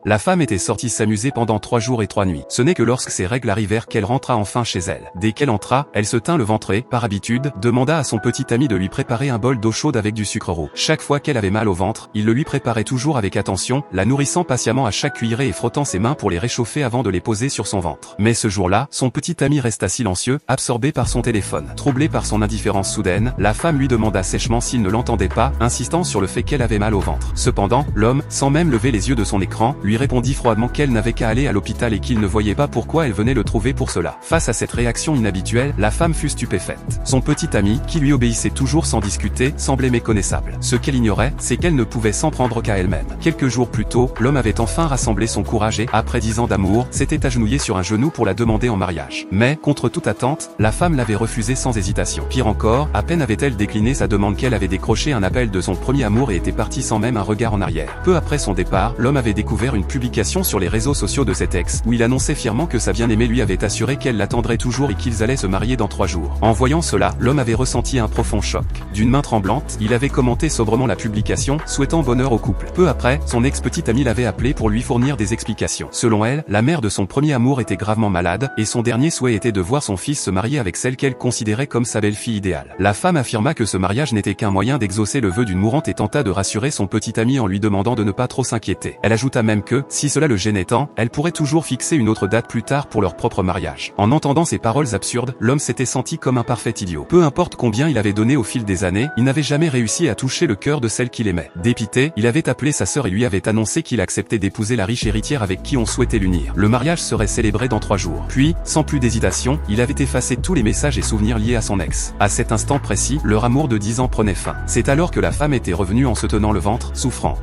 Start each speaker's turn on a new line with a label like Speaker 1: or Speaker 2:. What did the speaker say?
Speaker 1: La femme était sortie s'amuser pendant 3 jours et 3 nuits. Ce n'est que lorsque ses règles arrivèrent qu'elle rentra enfin chez elle. Dès qu'elle entra, elle se tint le ventre et, par habitude, demanda à son petit ami de lui préparer un bol d'eau chaude avec du sucre roux. Chaque fois qu'elle avait mal au ventre, il le lui préparait toujours avec attention, la nourrissant patiemment à chaque cuillerée et frottant ses mains pour les réchauffer avant de les poser sur son ventre. Mais ce jour-là, son petit ami resta silencieux, absorbé par son téléphone. Troublée par son indifférence soudaine, la femme lui demanda sèchement s'il ne l'entendait pas, insistant sur le fait qu'elle avait mal au ventre. Cependant, l'homme, sans même lever les yeux de son écran, lui répondit froidement qu'elle n'avait qu'à aller à l'hôpital et qu'il ne voyait pas pourquoi elle venait le trouver pour cela. Face à cette réaction inhabituelle, la femme fut stupéfaite. Son petit ami, qui lui obéissait toujours sans discuter, semblait méconnaissable. Ce qu'elle ignorait, c'est qu'elle ne pouvait s'en prendre qu'à elle-même. Quelques jours plus tôt, l'homme avait enfin rassemblé son courage et, après 10 ans d'amour, s'était agenouillé sur un genou pour la demander en mariage. Mais, contre toute attente, la femme l'avait refusé sans hésitation. Pire encore, à peine avait-elle décliné sa demande qu'elle avait décroché un appel de son premier amour et était partie sans même un regard en arrière. Peu après son départ, l'homme avait découvert une publication sur les réseaux sociaux de cet ex, où il annonçait fièrement que sa bien-aimée lui avait assuré qu'elle l'attendrait toujours et qu'ils allaient se marier dans 3 jours. En voyant cela, l'homme avait ressenti un profond choc. D'une main tremblante, il avait commenté sobrement la publication, souhaitant bonheur au couple. Peu après, son ex-petite amie l'avait appelé pour lui fournir des explications. Selon elle, la mère de son premier amour était gravement malade, et son dernier souhait était de voir son fils se marier avec celle qu'elle considérait comme sa belle-fille idéale. La femme affirma que ce mariage n'était qu'un moyen d'exaucer le vœu d'une mourante et tenta de rassurer son petit ami en lui demandant de ne pas trop s'inquiéter. Elle ajouta même que, si cela le gênait tant, elle pourrait toujours fixer une autre date plus tard pour leur propre mariage. En entendant ces paroles absurdes, l'homme s'était senti comme un parfait idiot. Peu importe combien il avait donné au fil des années, il n'avait jamais réussi à toucher le cœur de celle qu'il aimait. Dépité, il avait appelé sa sœur et lui avait annoncé qu'il acceptait d'épouser la riche héritière avec qui on souhaitait l'unir. Le mariage serait célébré dans 3 jours. Puis, sans plus d'hésitation, il avait effacé tous les messages et souvenirs liés à son ex. À cet instant précis, leur amour de 10 ans prenait fin. C'est alors que la femme était revenue en se tenant le ventre, souffrant.